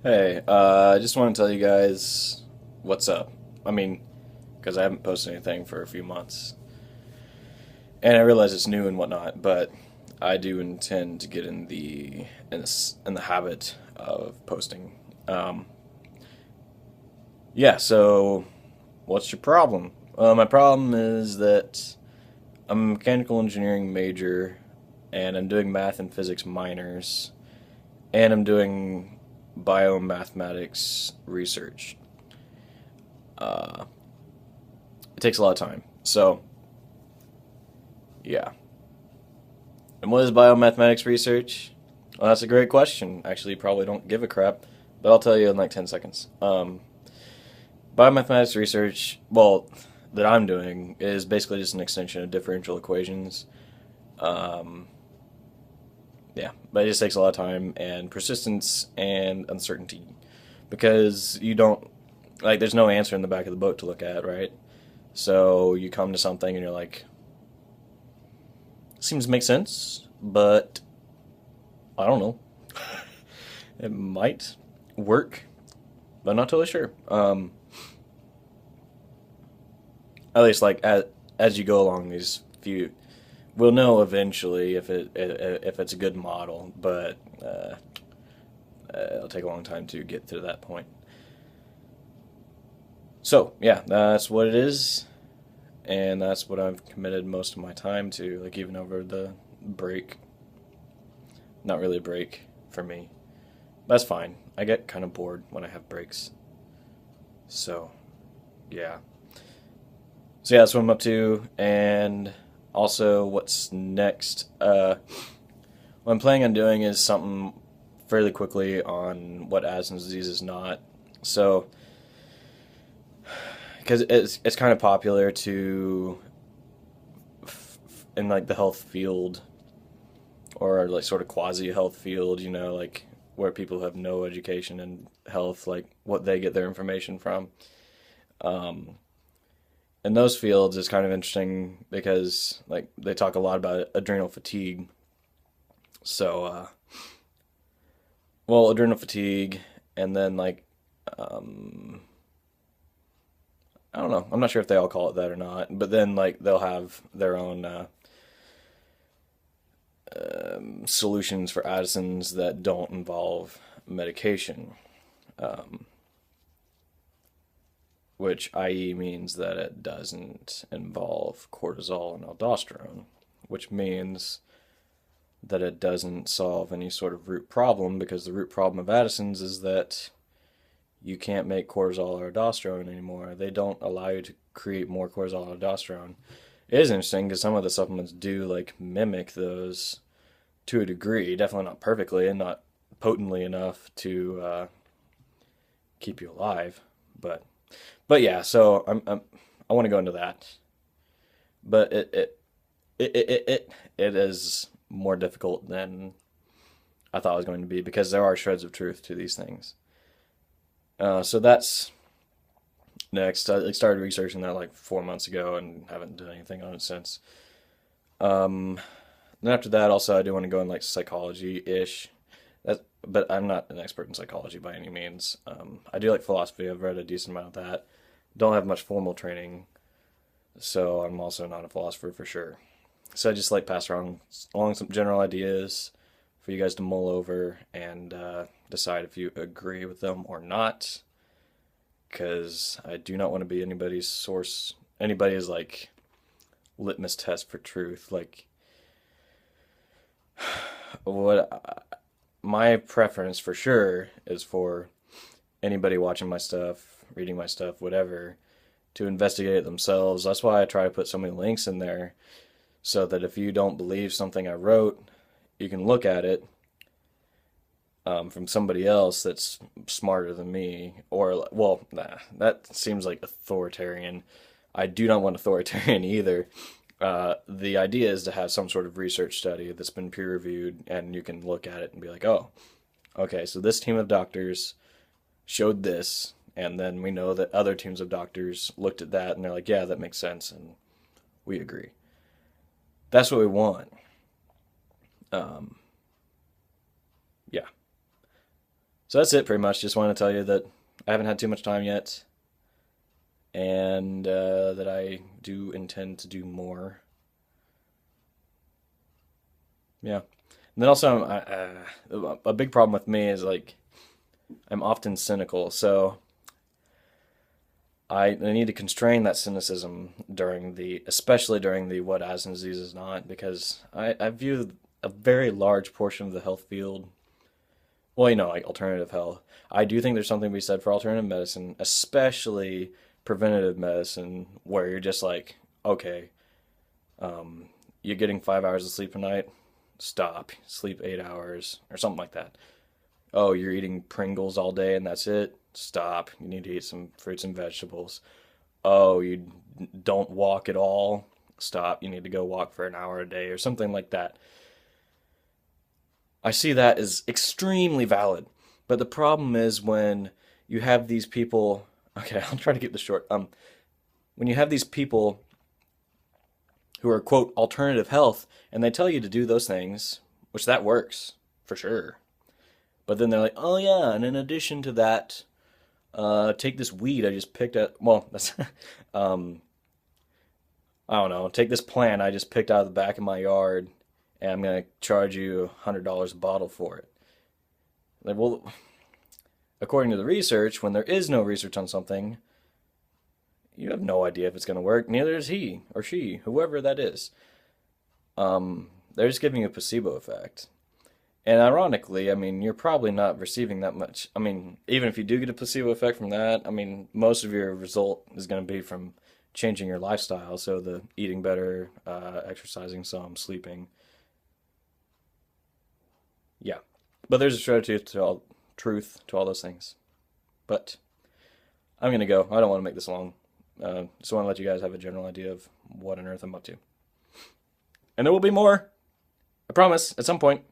Hey, I just want to tell you guys what's up. I mean, because I haven't posted anything for a few months. And I realize it's new and whatnot, but I do intend to get in the habit of posting. Um, yeah, so what's your problem? My problem is that I'm a mechanical engineering major, and I'm doing math and physics minors, and I'm doing biomathematics research. Uh, it takes a lot of time. So, yeah. And what is biomathematics research? Well, that's a great question. Actually, you probably don't give a crap, but I'll tell you in like 10 seconds. Biomathematics research, well, that I'm doing is basically just an extension of differential equations. Um, yeah, but it just takes a lot of time and persistence and uncertainty because you don't, like, there's no answer in the back of the book to look at, right? So you come to something and you're like, seems to make sense, but I don't know. It might work, but I'm not totally sure. At least like as you go along these few, we'll know eventually if it's a good model, but it'll take a long time to get to that point. So yeah, that's what it is, and that's what I've committed most of my time to. Like even over the break, not really a break for me. That's fine. I get kind of bored when I have breaks. So yeah. So yeah, that's what I'm up to, and also what's next. What I'm planning on doing is something fairly quickly on what Addison's disease is not. So, because it's kind of popular to in like the health field or like sort of quasi health field, like where people have no education in health, like what they get their information from. Um, in those fields is kind of interesting because like they talk a lot about adrenal fatigue. So, well, adrenal fatigue, and then like, um, I don't know. I'm not sure if they all call it that or not. But then like they'll have their own solutions for Addison's that don't involve medication, um, which i.e. means that it doesn't involve cortisol and aldosterone, which means that it doesn't solve any sort of root problem because the root problem of Addison's is that you can't make cortisol or aldosterone anymore. They don't allow you to create more cortisol or aldosterone. It is interesting because some of the supplements do like mimic those to a degree, definitely not perfectly and not potently enough to keep you alive. But yeah, so I want to go into that, but it is more difficult than I thought it was going to be because there are shreds of truth to these things. So that's next. I started researching that like 4 months ago and haven't done anything on it since. Um, then after that, also I do want to go in like psychology ish. But I'm not an expert in psychology by any means. I do like philosophy. I've read a decent amount of that. Don't have much formal training, so I'm also not a philosopher for sure. So I just like pass around along some general ideas for you guys to mull over and decide if you agree with them or not. Because I do not want to be anybody's like litmus test for truth. Like what my preference for sure is for anybody watching my stuff, reading my stuff, whatever, to investigate it themselves. That's why I try to put so many links in there so that if you don't believe something I wrote, you can look at it from somebody else that's smarter than me. Or, well, nah, that seems like authoritarian. I do not want authoritarian either. The idea is to have some sort of research study that's been peer reviewed, and you can look at it and be like, oh, okay, so this team of doctors showed this, and then we know that other teams of doctors looked at that and they're like, yeah, that makes sense, and we agree. That's what we want. Um, yeah. So that's it pretty much. Just want to tell you that I haven't had too much time yet, and that I do intend to do more. Yeah. And then also, a big problem with me is like I'm often cynical, so I need to constrain that cynicism especially during the what as and disease is not, because I view a very large portion of the health field, well, like alternative health. I do think there's something to be said for alternative medicine, especially preventative medicine, where you're just like, okay, you're getting 5 hours of sleep a night, stop, sleep 8 hours or something like that. Oh, you're eating Pringles all day and that's it, stop. You need to eat some fruits and vegetables. Oh, you don't walk at all, stop. You need to go walk for an hour a day or something like that. I see that as extremely valid. But the problem is when you have these people, okay, I'll try to keep this short. When you have these people who are quote alternative health and they tell you to do those things, which that works for sure. But then they're like, "Oh yeah, and in addition to that, take this weed I just picked up. Well, that's um I don't know. Take this plant I just picked out of the back of my yard, and I'm gonna charge you $100 a bottle for it." Like, well, according to the research, when there is no research on something, you have no idea if it's gonna work. Neither is he or she, whoever that is. They're just giving you a placebo effect. And ironically, I mean, you're probably not receiving that much. I mean, even if you do get a placebo effect from that, I mean, most of your result is going to be from changing your lifestyle. So the eating better, exercising some, sleeping. Yeah. But there's a shred of truth to all those things. But I'm going to go. I don't want to make this long. Just want to let you guys have a general idea of what on earth I'm up to. And there will be more. I promise, at some point.